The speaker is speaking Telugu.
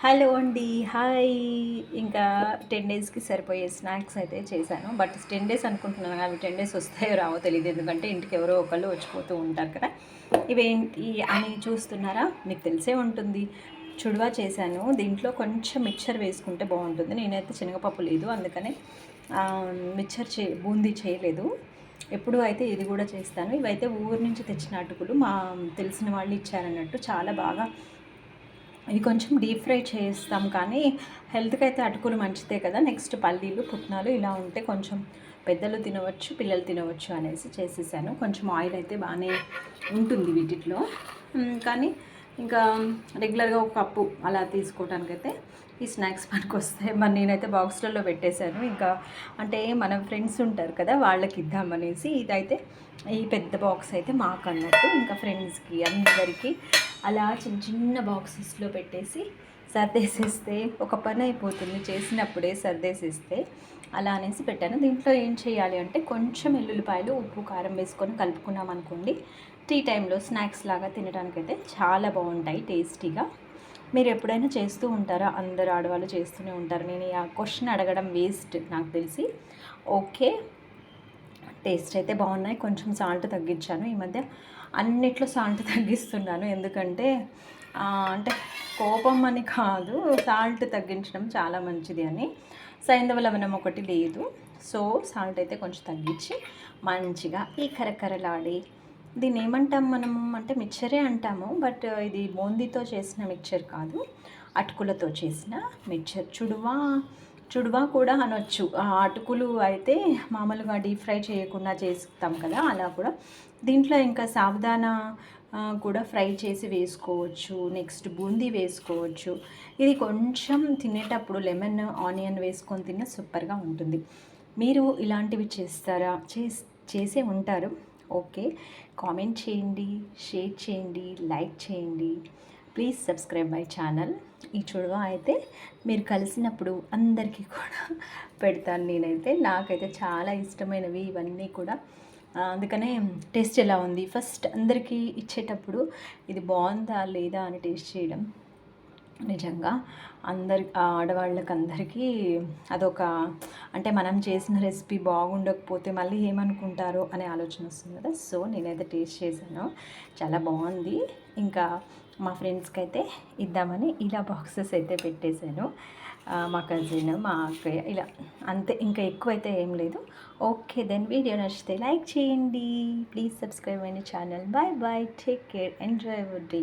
హలో అండి. హాయ్. ఇంకా 10 డేస్‌కి సరిపోయే స్నాక్స్ అయితే చేశాను. బట్ 10 డేస్ అనుకుంటున్నాను. అవి 10 డేస్ వస్తాయో రావో తెలీదు. ఎందుకంటే ఇంటికి ఎవరో ఒకళ్ళు వచ్చిపోతూ ఉంటారు కదా! ఇవేంటి అని చూస్తున్నారా? మీకు తెలిసే ఉంటుంది. చుడవా చేశాను. దీంట్లో కొంచెం మిక్చర్ వేసుకుంటే బావుంటుంది. నేనైతే శనగపప్పు లేదు. అందుకనే బూందీ చేయలేదు. ఎప్పుడు అయితే ఇది కూడా చేస్తాను. ఇవైతే ఊరు నుంచి తెచ్చిన అటుకులు మా తెలిసిన వాళ్ళు ఇచ్చారన్నట్టు. చాలా బాగా ఇవి కొంచెం డీప్ ఫ్రై చేస్తాం, కానీ హెల్త్కి అయితే అటుకులు మంచిదే కదా. నెక్స్ట్ పల్లీలు, పుట్నాలు ఇలా ఉంటే కొంచెం పెద్దలు తినవచ్చు, పిల్లలు తినవచ్చు అనేసి చేసేసాను. కొంచెం ఆయిల్ అయితే బాగానే ఉంటుంది వీటిలో, కానీ ఇంకా రెగ్యులర్గా ఒక కప్పు అలా తీసుకోవడానికైతే ఈ స్నాక్స్ పనికి వస్తాయి. మరి నేనైతే బాక్స్లలో పెట్టేశాను. ఇంకా అంటే మన ఫ్రెండ్స్ ఉంటారు కదా, వాళ్ళకి ఇద్దామనేసి ఇదైతే ఈ పెద్ద బాక్స్ అయితే మాకు అన్నట్టు, ఇంకా ఫ్రెండ్స్కి అందరికీ అలా చిన్న చిన్న బాక్సెస్లో పెట్టేసి సర్దేసేస్తే ఒక పని అయిపోతుంది. చేసినప్పుడే సర్దేసేస్తే అలా అనేసి పెట్టాను. దీంట్లో ఏం చేయాలి అంటే కొంచెం ఎల్లుల్లిపాయలు, ఉప్పు, కారం వేసుకొని కలుపుకున్నాం అనుకోండి, టీ టైంలో స్నాక్స్ లాగా తినడానికైతే చాలా బాగుంటాయి టేస్టీగా. మీరు ఎప్పుడైనా చేస్తూ ఉంటారా? అందరు ఆడవాళ్ళు చేస్తూనే ఉంటారు. నేను ఆ క్వశ్చన్ అడగడం వేస్ట్ నాకు తెలిసి. ఓకే, టేస్ట్ అయితే బాగున్నాయి. కొంచెం సాల్ట్ తగ్గించాను. ఈ మధ్య అన్నిట్లో సాల్ట్ తగ్గిస్తున్నాను. ఎందుకంటే అంటే కోపం అని కాదు, సాల్ట్ తగ్గించడం చాలా మంచిది అని. సైంధవ లవణం ఒకటి లేదు, సో సాల్ట్ అయితే కొంచెం తగ్గించి మంచిగా ఈ కరకరలాడి, దీన్ని ఏమంటాం మనము అంటే మిక్చరే అంటాము. బట్ ఇది బూందీతో చేసిన మిక్చర్ కాదు, అటుకులతో చేసిన మిక్చర్. చుడువా కూడా అనొచ్చు. ఆ అటుకులు అయితే మామూలుగా డీప్ ఫ్రై చేయకుండా చేస్తాం కదా, అలా కూడా దీంట్లో ఇంకా సాబుదానా కూడా ఫ్రై చేసి వేసుకోవచ్చు. నెక్స్ట్ బూందీ వేసుకోవచ్చు. ఇది కొంచెం తినేటప్పుడు లెమన్, ఆనియన్ వేసుకొని తిన్న సూపర్గా ఉంటుంది. మీరు ఇలాంటివి చేస్తారా? చేసే ఉంటారు. ఓకే, కామెంట్ చేయండి, షేర్ చేయండి, లైక్ చేయండి. Please subscribe my channel. ఈ చుడవా అయితే మీరు కలిసినప్పుడు అందరికీ కూడా పెడతాను నేనైతే. నాకైతే చాలా ఇష్టమైనవి ఇవన్నీ కూడా. అందుకనే టేస్ట్ ఎలా ఉంది ఫస్ట్ అందరికీ ఇచ్చేటప్పుడు ఇది బాగుందా లేదా అని టేస్ట్ చేయడం నిజంగా ఆడవాళ్ళకి అందరికీ అదొక, అంటే మనం చేసిన రెసిపీ బాగుండకపోతే మళ్ళీ ఏమనుకుంటారో అనే ఆలోచన వస్తుంది కదా. సో నేనైతే టేస్ట్ చేశాను, చాలా బాగుంది. ఇంకా మా ఫ్రెండ్స్కి అయితే ఇద్దామని ఇలా బాక్సెస్ అయితే పెట్టేశాను. మా కజిన్, మా అక్కయ్య, ఇలా అంతే. ఇంకా ఎక్కువైతే ఏం లేదు. ఓకే దెన్, వీడియో నచ్చితే లైక్ చేయండి. Please subscribe my channel. Bye bye, take care, enjoy your day.